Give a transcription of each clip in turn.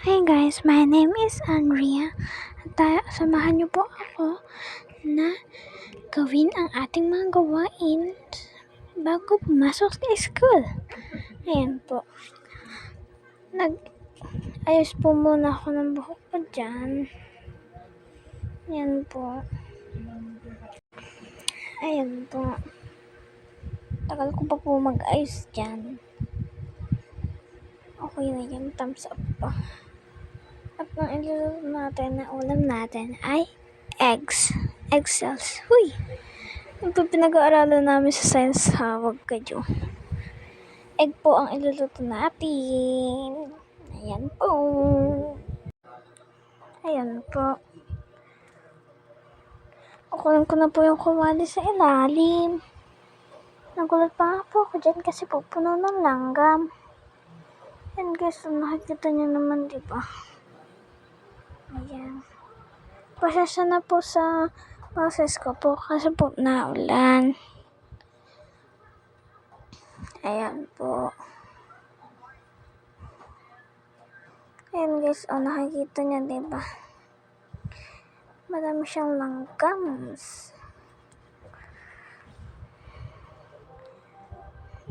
Hi guys, my name is Andrea. Samahan niyo po ako na gawin ang ating mga gawain bago pumasok sa school. Ayan po. Ayos po muna ako ng buhok ko dyan. Ayan po. Ayan po. Tagal ko pa po mag-ayos dyan. Okay na yan. Thumbs up pa. At ang iluluto natin na ulam natin ay eggs. Egg cells. Huy! Ito pinag-aaralan namin sa science ha. Huwag kayo. Egg po ang iluluto natin. Ayan po. Ayan po. Kukunin ko na po yung kawali sa ilalim. Nagulat pa nga po ako dyan kasi po puno ng langgam. Ayan guys, nakikita niyo naman diba? Ayan. Pasensya na po sa process ko po kasi po naulan. Ayan po. Ayan guys, nakikita niyo diba? Marami siyang langgams.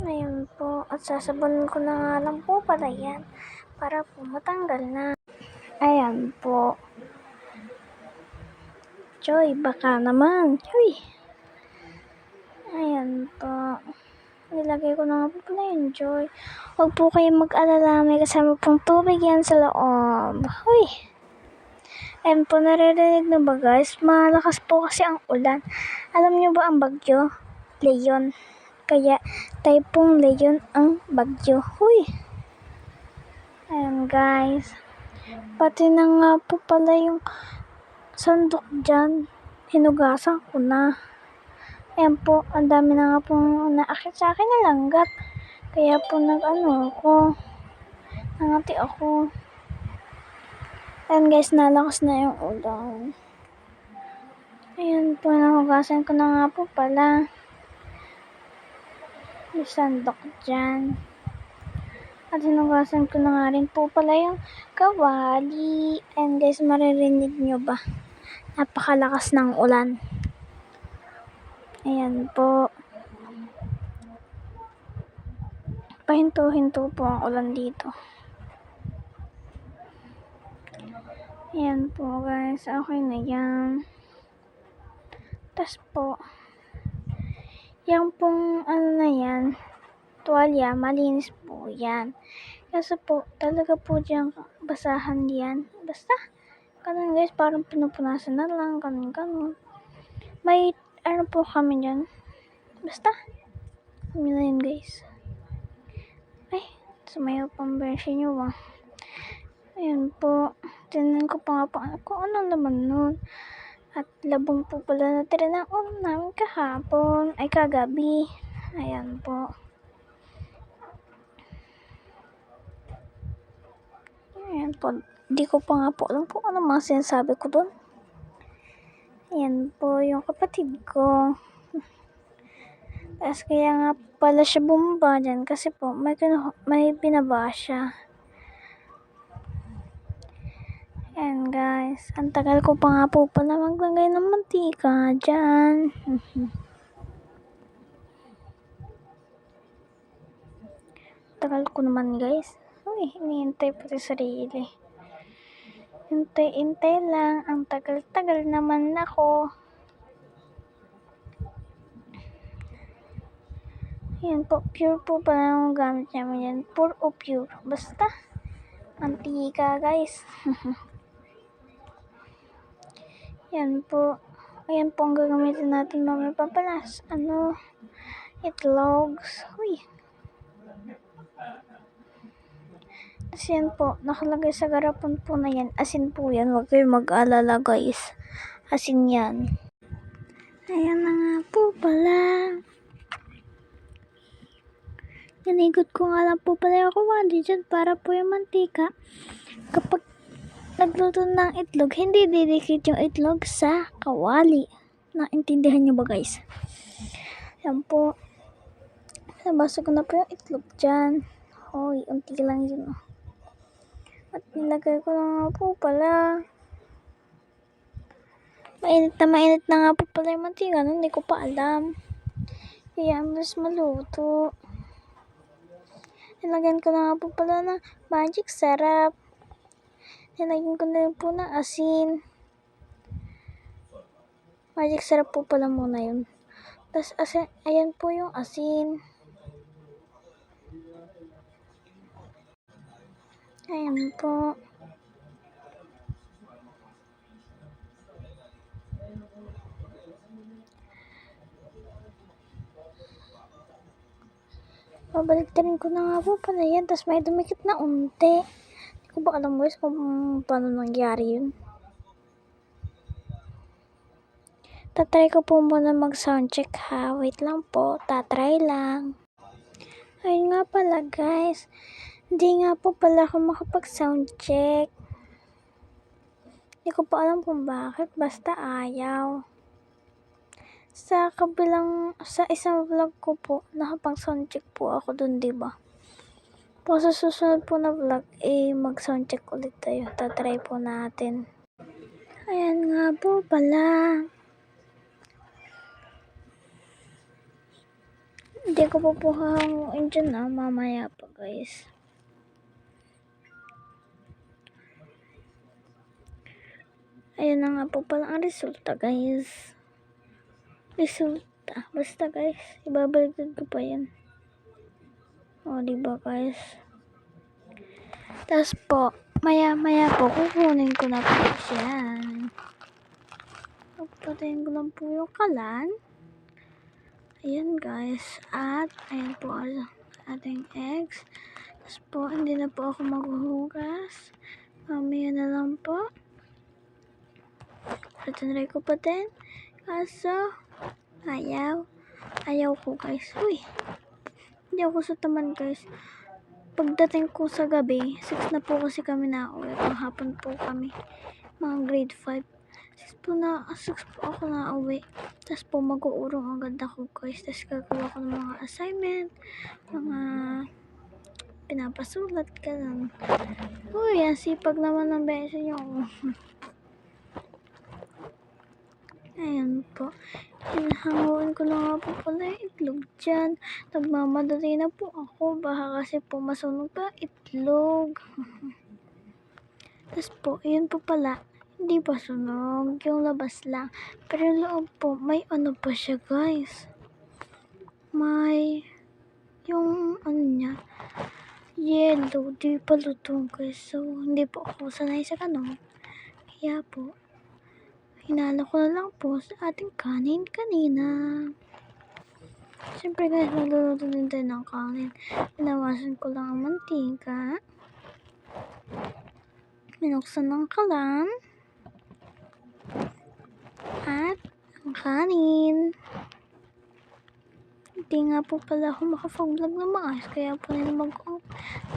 Ayan po. At sasabunin ko na nga lang po pala yan para po matanggal na. Ayan po. Joy, baka naman. Uy. Ayan po. Nilagay ko na nga po pala yung Joy. Huwag po kayong mag-alala. May kasama pong tubig yan sa loob. Uy. Ayan po, naririnig na ba guys? Malakas po kasi ang ulan. Alam niyo ba ang bagyo? Leon. Kaya Typhoon Leon ang bagyo. Huy. Ayan guys. Pati na nga po pala yung sandok dyan. Hinugasan ko na. Ayan po. Ang dami na nga pong naakit sa akin na langgam. Kaya po ako. Nangati ako. Ayan guys. Nalakas na yung ulan. Ayan po. Nahugasan ko na nga po pala. Yung sandok dyan. At hinugasan ko na nga rin po pala yung kawali. And guys, maririnig nyo ba? Napakalakas ng ulan. Ayan po. Pahinto-hinto po ang ulan dito. Ayan po guys. Okay na yan. Tas po. Yung pong na yan. Tuwalya, malinis po yan. Kasi po, talaga po dyan basahan yan. Basta, ganun guys, parang pinupunasan na lang, ganun. May, po kami dyan. Basta, kami na yun guys. Ay, sumayaw pang version nyo ba? Ayan po, tinan ko pa nga po kung ano naman nun. At labong po pala natira ng ulam namin kahapon, ay kagabi. Ayan po. Ayan po. Di ko pa nga po alam po ano mga sinasabi ko doon. Ayan po yung kapatid ko. Tapos kaya nga pala siya bumaba dyan kasi po may binaba siya. Ayan guys. Ang tagal ko pa nga po pala maglagay ng mantika dyan. Tagal ko naman guys. Uy, hinihintay pati sarili. Hintay lang. Ang tagal-tagal naman ako. Ayan po. Pure po pala yung gamit namin yan. Pure o pure. Basta. Mantika guys. Ayan po. Ayan po ang gagamitin natin mamaya papalas. Itlogs. Uy. Tapos yan po, nakalagay sa garapon po na yan. Asin po yan. Huwag kayong mag-alala guys. Asin yan. Ayan na nga po pala. Nanigot ko nga lang po pala yung kawali dyan para po yung mantika. Kapag nagluto ng itlog, hindi didikit yung itlog sa kawali. Naintindihan nyo ba guys? Yan po. Nabasa ko na po yung itlog dyan. Hoy, unti lang yun. At nilagay ko na nga po pala. Mainit na nga po pala yung mantika. Hindi ko pa alam. Kaya mas maluto. Nilagyan ko na nga po pala ng magic sarap. Nilagyan ko na rin po ng asin. Magic sarap po pala muna yun. Tapos asin, ayan po yung asin. Ayan po. Babaliktarin ko na nga po pala yan. Tapos may dumikit na unti. Hindi ko ba alam guys kung paano nangyari yun. Tatry ko po muna mag-soundcheck ha. Wait lang po. Tatry lang. Ayun nga pala guys. Hindi nga po pala ako makapag-soundcheck. Hindi ko pa alam kung bakit. Basta ayaw. Sa isang vlog ko po, nakapag-soundcheck po ako dun, diba? Po sa susunod po na vlog, mag-soundcheck ulit tayo. Tatry po natin. Ayan nga po pala. Hindi ko po hahanguin dyan mamaya pa guys. Ayan na nga po pala ang resulta guys. Basta guys, ibabaliktad ko pa yan. O, diba guys? Tapos po, maya po, kukunin ko na po siya. Patayin ko lang po yung kalan. Ayan guys. At, ayan po ang ating eggs. Tapos po, hindi na po ako maghuhugas. Mamaya na lang po. At tinry ko pa din. Kaso, ayaw ko guys. Uy, hindi ako sa taman guys. Pagdating ko sa gabi, 6 na po kasi kami nauwi. Panghapon po kami, mga grade 5. 6 po ako nauwi. Tapos po mag-uurong agad ako guys. Tapos gagawa ko ng mga assignment, mga pinapasulat ka lang. Uy, ang sipag naman ng beses nyo. Ayan po. Hinahanguin ko na nga po pala yung itlog dyan. Nagmamadali na po ako. Baka kasi po masunog pa itlog. Tapos po, yun po pala. Hindi pa sunog. Yung labas lang. Pero yung loob po, may ano pa siya guys. May yung ano niya. Yellow. Di pa luto guys. So, hindi po ako sanay sa ganun. Kaya po, hinalo ko na lang po sa ating kanin kanina. Siyempre guys, magluluto din tayo ng kanin. Pinawasan ko lang ang mantika. Minuksan ng kalan. At ang kanin. Hindi nga po pala ako makapag-vlog na maayos. Kaya po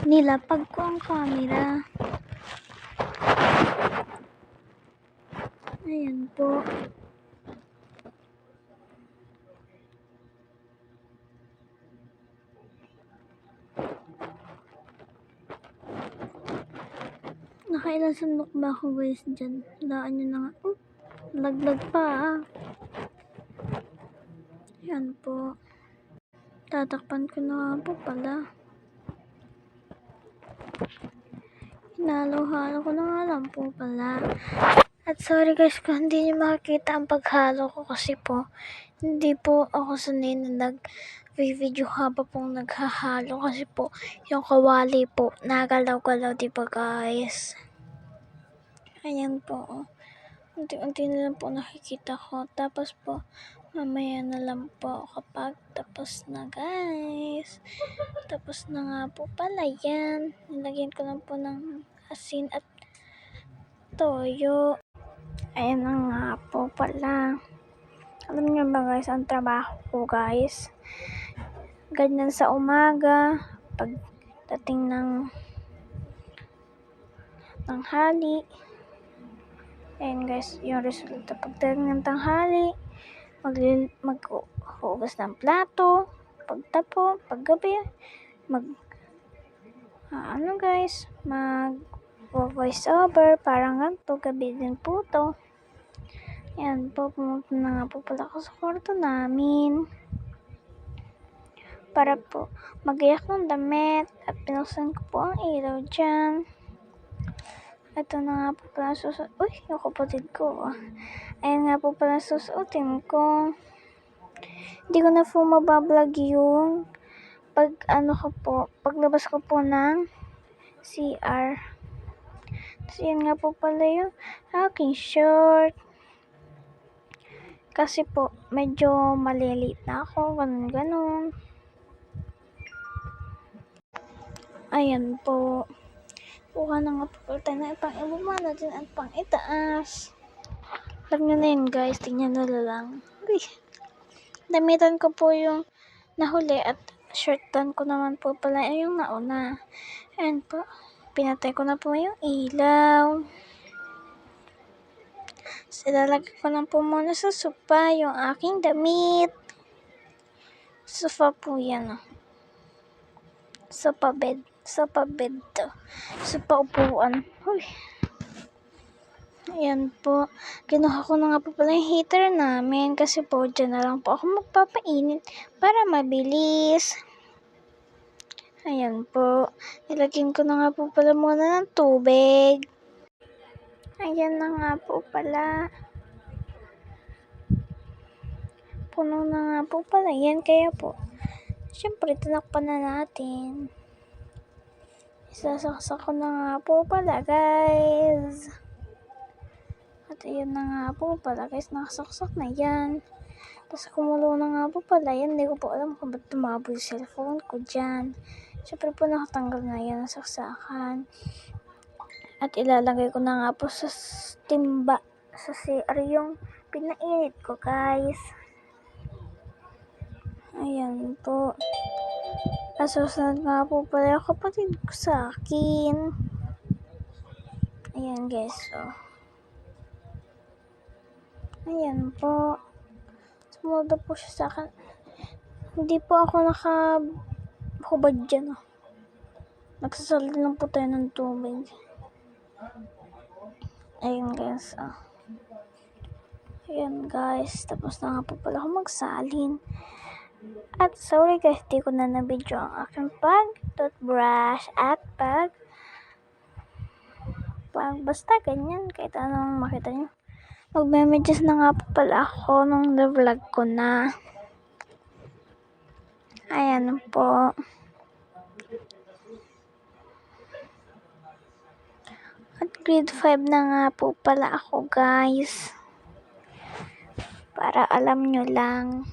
nilapag ko ang camera. Ayan po. Nakailan sandok ba ako guys dyan? Daan nyo na nga. Laglag pa. Ayan po. Tatakpan ko na nga po pala. Hinalo-halo ko na nga lang po pala. At sorry guys kung hindi nyo makikita ang paghalo ko kasi po hindi po ako sanay na nag-video haba pong naghahalo kasi po yung kawali po nagalaw-galaw diba guys. Ayan po. Unti-unti na lang po nakikita ko. Tapos po mamaya na lang po kapag tapos na guys. Tapos na nga po pala yan. Nilagyan ko lang po ng asin at toyo. Ayan na nga po pala. Alam niyo ba guys, ang trabaho ko guys, ganyan sa umaga, pagdating ng tanghali. Ayan guys, yung resulta. Pagdating ng tanghali, maghugas ng plato, paggabi, magpo-voice over. Parang ganito, gabi din po to. Ayan po, pumunta na nga po pala ako sa kwarto namin. Para po mag-iyak ng damit at pinuksan ko po ang ilaw dyan. Ito na nga po pala susuot. Uy, yung kapatid ko. Ayan nga po pala susuotin ko. Hindi ko na po mabablog yung paglabas ko po ng CR. Tapos yan nga po pala yung aking short. Kasi po, medyo malilit na ako, ganun. Ayan po. Kuha na nga po tayo na pang ibaba natin at pang itaas. Alam nyo na yun guys, tingnan na lang. Uy, damitan ko po yung nahuli at shirtan ko naman po pala yung nauna. Ayan po, pinatay ko na po yung ilaw. Ilalagay ko lang po muna sa sofa yung aking damit. Sofa po yan. Sofa bed to. Sofa upuan. Uy. Ayan po. Kinuha ko na nga po pala yung heater namin kasi po dyan na lang po ako magpapainit para mabilis. Ayan po. Nilagyan ko na nga po pala muna ng tubig. Ayan na nga po pala. Puno na nga po pala. Yan kaya po. Siyempre, tinakpan na natin. Isasaksak ko na nga po pala, guys. At ayan na nga po pala, guys. Nakasaksak na yan. Tapos kumulo na nga po pala yan. Hindi ko po alam kung ba't tumabo yung cellphone ko dyan. Siyempre po nakatanggal na yan ang saksakan. At ilalagay ko na nga po sa timba. Sa CR yung pinainit ko, guys. Ayan po. Nasusunod nga po pala yung kapatid ko sa akin. Ayan guys, so. Ayan po. Sumundo po siya sa akin. Hindi po ako nakahubad dyan. Nagsasalin lang po tayo ng tubig. Ayan guys, so. Ayan guys, tapos na nga po pala ako magsalin. At sorry guys, di ko na na-video ang aking toothbrush at basta ganyan, kahit anong makita nyo. Magme-medyas na nga po pala ako nung na-vlog ko na. Ayan po. At grade 5 na nga po pala ako guys. Para alam nyo lang.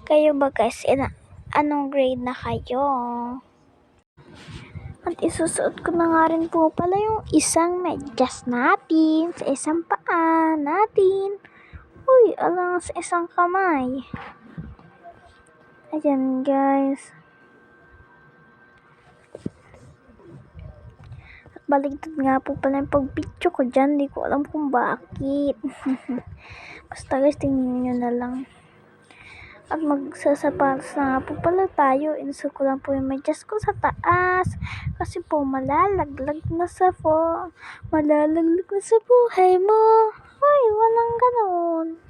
Kayo ba guys, anong grade na kayo? At isusuot ko na nga rin po pala yung isang medyas natin sa isang paa natin. Uy, alang sa isang kamay. Ayan guys. At baligtad nga po pala yung pag-picture ko dyan. Di ko alam kung bakit. Basta guys, tingnan nyo na lang. At magsasapatos na nga po pala tayo. Inusog ko lang po yung medyas ko sa taas. Kasi po malalaglag na sa buhay mo. Ay, walang ganon.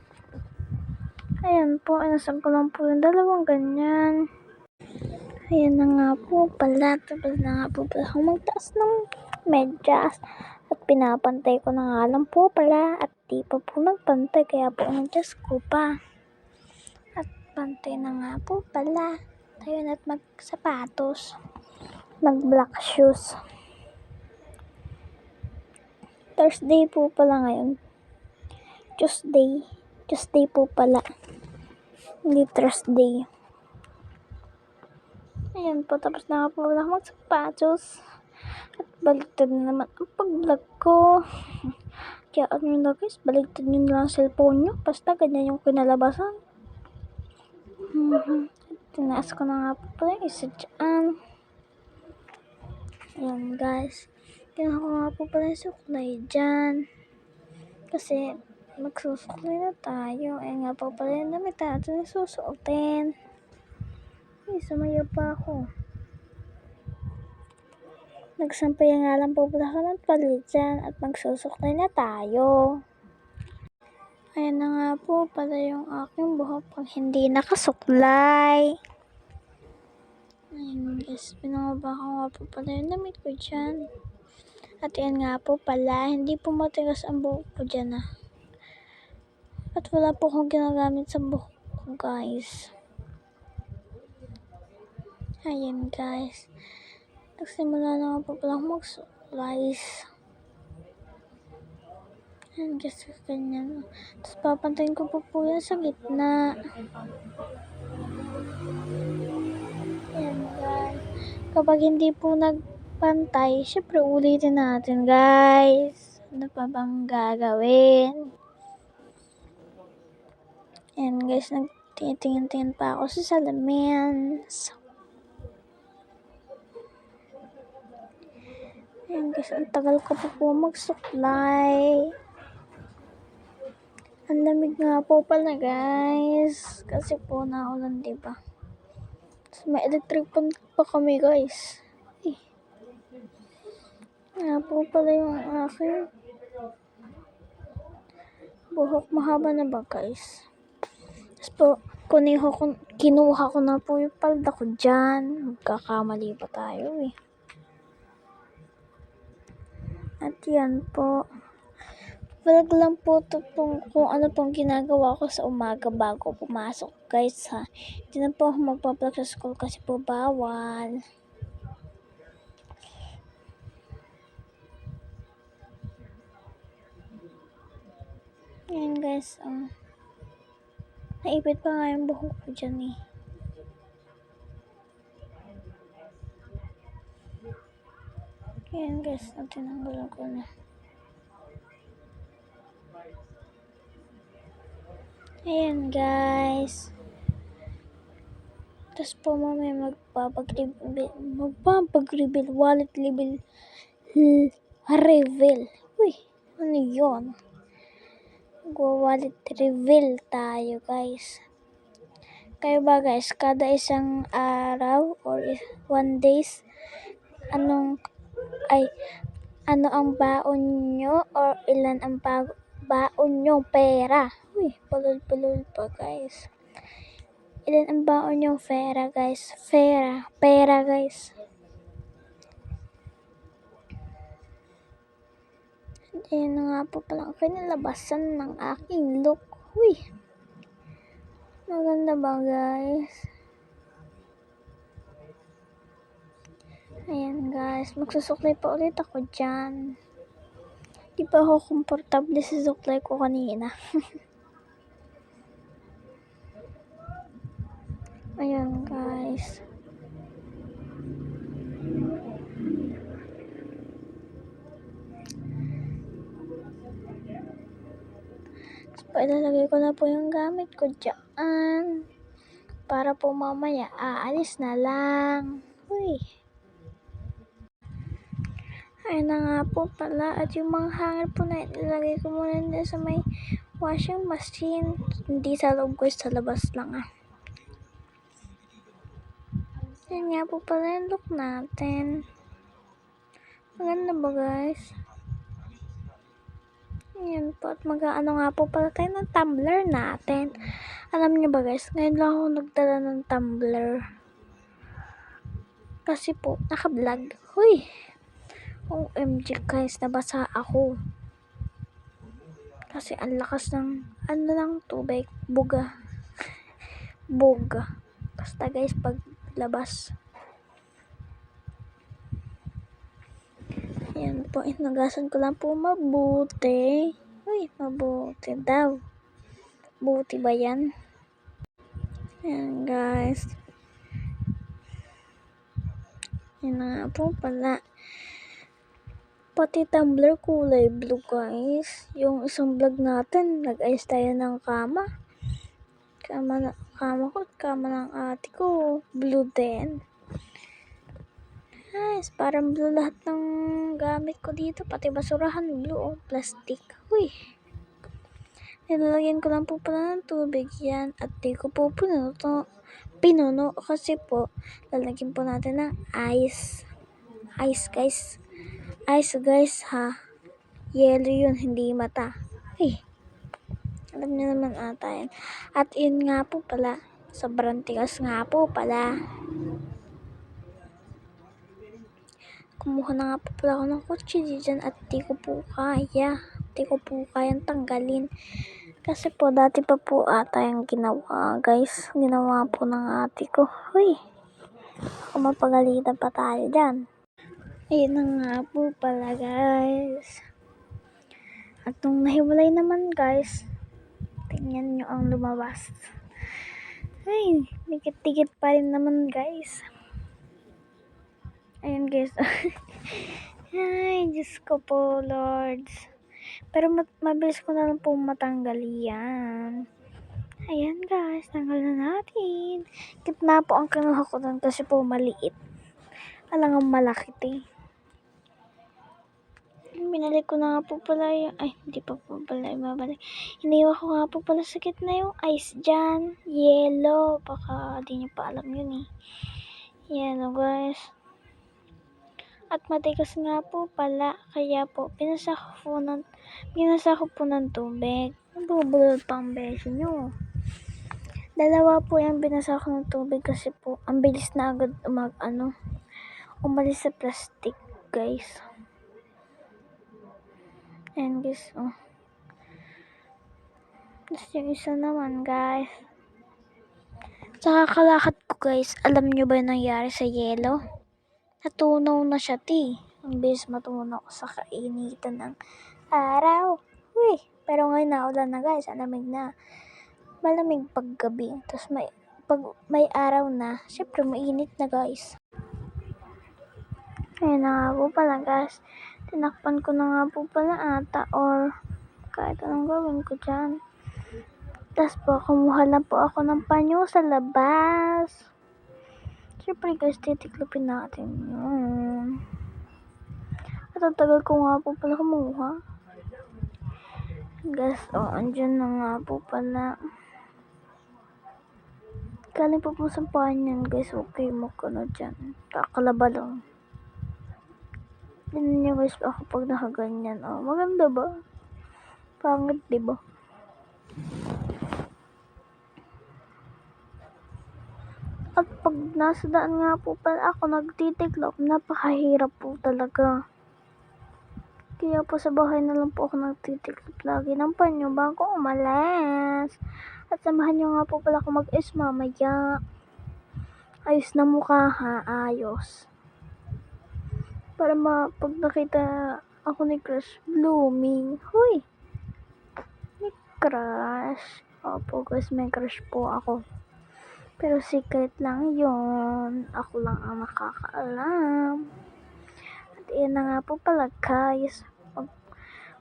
Ayan po, inusog ko lang po yung dalawang ganyan. Ayan na nga po pala. Tapos na nga po pala akong magtaas ng medyas. At pinapantay ko na nga lang po pala. At di pa po nagpantay. Kaya po medyas ko pa. Pantay na nga po pala. Tayo na't magsapatos. Mag-black shoes. Thursday po pala ngayon. Tuesday po pala. Hindi Thursday. Ayan po. Tapos na nga po pala magsapatos. At baligtad na naman ang pag-vlog ko. Kaya ano na guys, baligtad nyo na lang ang cellphone nyo. Basta ganyan yung kinalabasan. Tinaas ko na nga po pala yung isa dyan. Ayan guys. Kinuha ko nga po pala yung suklay dyan. Kasi magsusuklay na tayo. Ayan nga po pala yung damit natin na susuotin. Ay, sumaya pa ako. Nagsampay nga lang po pala ako ng palit dyan at magsusuklay na tayo. Ayan na nga po pala yung aking buhok pag hindi nakasuklay. Ayan guys, pinangaba ko nga po pala yung damit ko dyan. At yan nga po pala, hindi po matigas ang buhok ko dyan At wala po akong ginagamit sa buhok ko guys. Ayan guys. Nagsimula na nga po pala akong magsuklay. Ayan guys, ganyan. Tapos papantayin ko po yan sa gitna. Ayan guys. Kapag hindi po nagpantay, syempre ulitin natin guys. Ano pa bang gagawin? Ayan guys, nagtitingin-tingin pa ako sa salamin. Ayan guys, ang tagal ko po magsuklay. Ang lamig nga po pala guys. Kasi po naulan, diba? Tapos may electric fan pa kami guys. Nga po pala yung aking buhok. Mahaba na ba guys? Tapos po, kinuha ko na po yung palda ko dyan. Magkakamali pa tayo At yan po. Vlog lang po ito kung ano pong ginagawa ko sa umaga bago pumasok guys Hindi na po ako magpa-vlog sa school kasi po bawal. Ayan guys, naipit pa nga yung buhok ko dyan Ayan guys, tinanggalan ko na. Ayan guys. Tapos po mamaya magpapag-reveal, wallet reveal. Uy, ano yun? Wallet reveal tayo guys. Kayo ba guys, kada isang araw or 1 days, ano ang baon nyo or ilan ang baon nyo pera? Uy, palul pa guys. Ilan ang baon nyo pera guys? Pera guys. Ayan na nga po pala ang kinalabasan ng aking look. Uy, maganda ba guys? Ayan guys, magsusuklay pa ulit ako dyan. Di pa ako komportable sa suklay ko kanina. Ayan guys. So, ilalagay ko na po yung gamit ko dyan. Para po mamaya aalis na lang. Uy. Ayun na nga po pala. At yung mga hanger po na ilalagay ko muna din sa may washing machine. Hindi sa loob ko, sa labas lang Yan nga po pala yung look natin. Maganda ba guys? Yan po. At mag-ano nga po pala tayo ng tumbler natin. Alam niyo ba guys, ngayon lang ako nagdala ng tumbler. Kasi po, naka-vlog. Huy! OMG guys, nabasa ako. Kasi ang lakas ng, tubig. Buga. Basta guys, pag labas. Ayan po, inagasan ko lang po mabuti. Uy, mabuti daw. Buti ba yan? Ayan guys. Ayan na nga po pala. Pati tumbler kulay blue guys. Yung isang vlog natin, nag-ayos tayo ng kama. Kama ko at kama ng ate ko. Blue din. Guys, parang blue lahat ng gamit ko dito. Pati basurahan blue plastic. Uy. Nilalagyan ko lang po pala ng tubig yan. At di ko po pinuno kasi po lalagyan po natin ng ice. Ice guys. Ice guys ha. Yellow yun, hindi mata. Ay, alam niyo naman ata yan. At yun nga po pala. Sobrang tigas nga po pala. Kumuha na nga po pala ako ng kutsilyo dyan at di ko po kaya. Di ko po kayang tanggalin. Kasi po dati pa po ata yung ginawa guys. Ginawa po ng ate ko. Huy. Kung mapagalitan pa tayo dyan. Ayun na nga po pala guys. At nung nahiwalay naman guys, tingnan nyo ang lumabas. Ay, dikit-dikit pa rin naman guys. Ayun guys. Ay, Diyos ko po lords. Pero mabilis ko na lang po matanggal yan. Ayan guys, tanggal na natin. Gitna po ang kinuha ko doon kasi po maliit. Alangang malaki eh. Binalik ko na nga po pala yung, ay hindi pa po pala ibabalik. Iniwan ko nga po pala sa gitna yung ice dyan. Yellow, baka di nyo pa alam yun eh. Yellow guys. At matigas nga po pala, kaya po pinasa ko po ng tubig. Nabubulol pa ang beso nyo. Dalawa po yung binasa ko ng tubig kasi po ang bilis na agad umalis sa plastic guys. Ayan guys, oh. Tapos yung isa naman guys. Sa kakalakad ko guys, alam nyo ba yung nangyari sa yellow? Natunaw na siya Ang bilis matunaw sa kainitan ng araw. Uy, pero ngayon naulan na guys, alamig na. Malamig paggabi. Tapos pag may araw na, syempre mainit na guys. Ayun na nga po pala guys. Tinakpan ko na nga po pala ata or kahit anong gawin ko dyan. Tapos po, kumuha lang po ako ng panyo sa labas. Siyempre guys, titiklopin natin yun. At ang tagal ko nga po pala kumuha. Guys, andyan na nga po pala. Galing po sa panyan guys, okay mo ka na dyan. Kakalaba lang. Tignan nyo guys ako pag nakaganyan. Maganda ba? Pangit diba? At pag nasa daan nga po pala ako nagtitiklop, napakahirap po talaga. Kaya po sa bahay na lang po ako nagtitiklop lagi ng panyo bago umalis. At samahan nyo nga po pala ako mag-is mamaya. Ayos na mukha ha, ayos. Para pag nakita ako ni Crush, blooming. Huy! May crush. Opo guys, may crush po ako. Pero secret lang yon. Ako lang ang nakakaalam. At yun na nga po pala guys.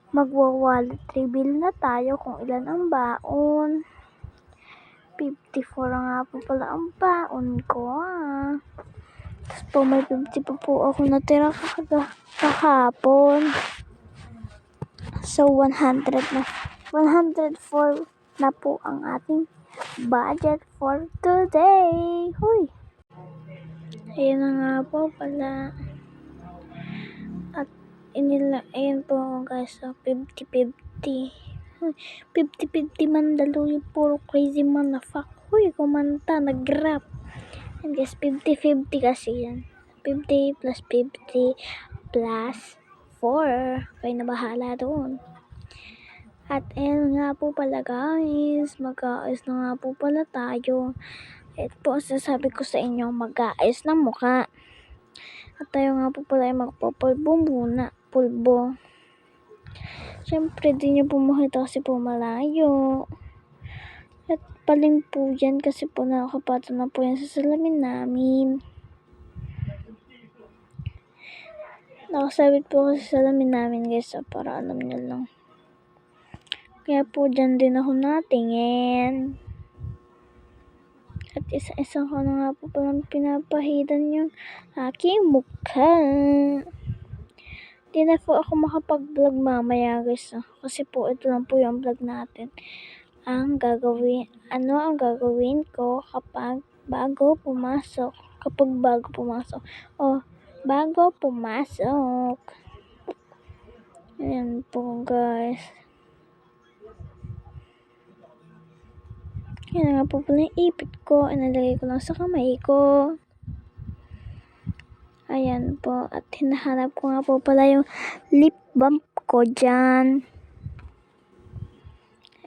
Magwa-wallet reveal na tayo kung ilan ang baon. 54 nga po pala ang baon ko Tapos po may 50 pa po ako natira kahapon. So 100 na. 104 na po ang ating budget for today. Huy! Ayun na nga po pala. At ayun po guys, 50-50. 50-50 Mandalo yung puro crazy man na fuck. Huy, kumanta, nag-rap. And guys, 50-50 kasi yan. 50 plus 50 plus 4. Kayo na bahala doon. At ayun nga po pala guys, mag-aayos na nga po pala tayo. Ito po ang sasabi ko sa inyo, mag-aayos ng mukha. At tayo nga po pala ay magpapulbo muna. Pulbo. Siyempre, di nyo po makita kasi po malayo. At paling po yan kasi po nakakapato na po yan sa salamin namin. Nakasabit po kasi sa salamin namin guys, para alam nyo lang. Kaya po dyan din ako natingin. At isa-isa ko na nga po palang pinapahidan yung aking mukha. Di na po ako makapag-vlog mamaya guys. Kasi po ito lang po yung vlog natin. Ano ang gagawin ko kapag bago pumasok. bago pumasok. Ayan po guys. Yan nga po pala yung ipit ko. Inalagay ko lang sa kamay ko. Ayan po. At hinahanap ko nga po pala yung lip balm ko dyan.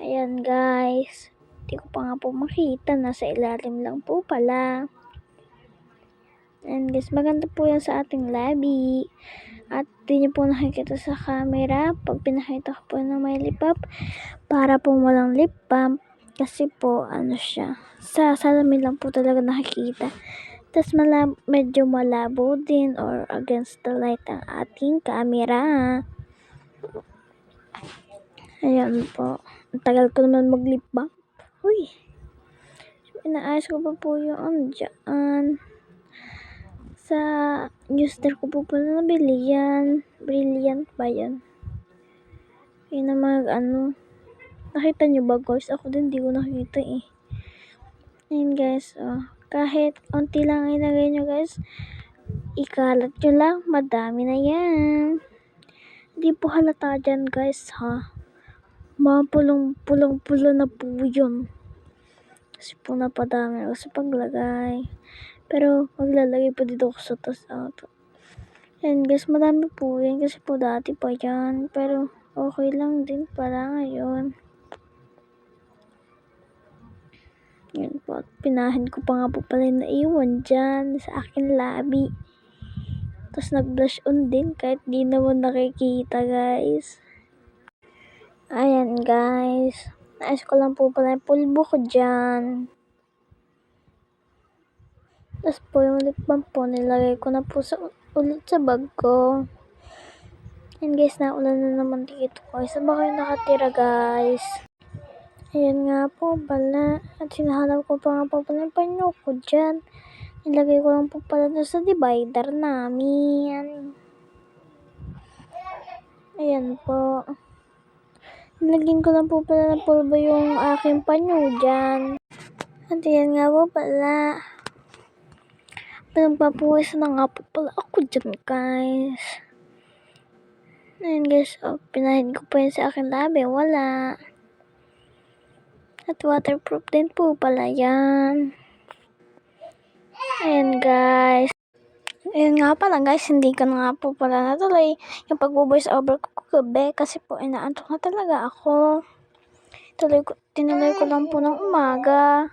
Ayan guys. Hindi ko pa nga po makita. Nasa ilalim lang po pala. Ayan guys. Maganda po yan sa ating labi. At di nyo po nakikita sa camera. Pag pinakita ko po na may lip balm. Para po walang lip balm. Kasi po, ano siya, sa salamin lang po talaga nakikita. Tapos medyo malabo din or against the light ang ating camera. Ayan po. Ang tagal ko naman mag-lip balm. Uy. Inaayos ko pa po yung dyan. Sa newsletter ko po pala nabili yan. Brilliant ba yan? Yun na nakita nyo ba guys? Ako din di ko nakita eh. Ayan guys, kahit onti lang ilagay nyo guys, ikalat nyo lang, madami na yan. Hindi po halata dyan guys ha. Mga pulang-pula na po yun. Kasi po napadami ako sa paglagay. Pero maglalagay pa dito ako sa tas auto. Ayan guys, madami po yan kasi po dati pa yan. Pero okay lang din pala ngayon. Yan po. Pinahin ko pa nga po pala yung naiwan dyan sa akin labi. Tapos nag-blush on din kahit di naman nakikita guys. Ayan guys. Naayos ko lang po pala yung pulbo ko dyan. Tapos po yung lip balm po nilagay ko na po ulit sa bag ko. Ayan guys, naulan na naman dito ko. Saan ba kayo nakatira guys? Ayan nga po pala. At sinahanap ko pa nga po pala yung panyo ko dyan. Nilagay ko lang po pala doon sa divider namin. Ayan po. Nilagyan ko lang po pala ng pulbo yung aking panyo dyan. At ayan nga po pala. Pinagpapuwis na nga po pala ako dyan guys. Ayan guys, pinahin ko pa yun sa aking labi. Wala. At waterproof din po pala yan. Ayan guys. Ayan nga pala guys, hindi ko na nga po pala natuloy yung pag-voice over ko kagabi kasi po inaantok na talaga ako. Tinuloy ko lang po ng umaga.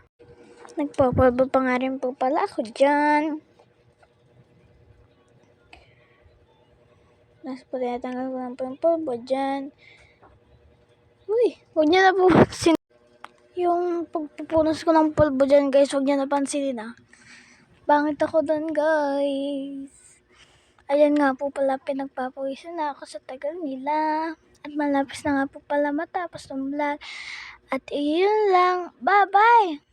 Nagpapalbo pa nga rin po pala ako dyan. Tapos po tinatanggal ko lang po yung pulbo dyan. Uy, huwag niya na po yung pagpupunos ko ng pulbo dyan guys, huwag niya napansinin ah. Bangit ako doon guys. Ayan nga po pala, pinagpapawisan na ako sa tagal nila. At malapis na nga po pala matapos ng vlog. At iyon lang. Bye-bye!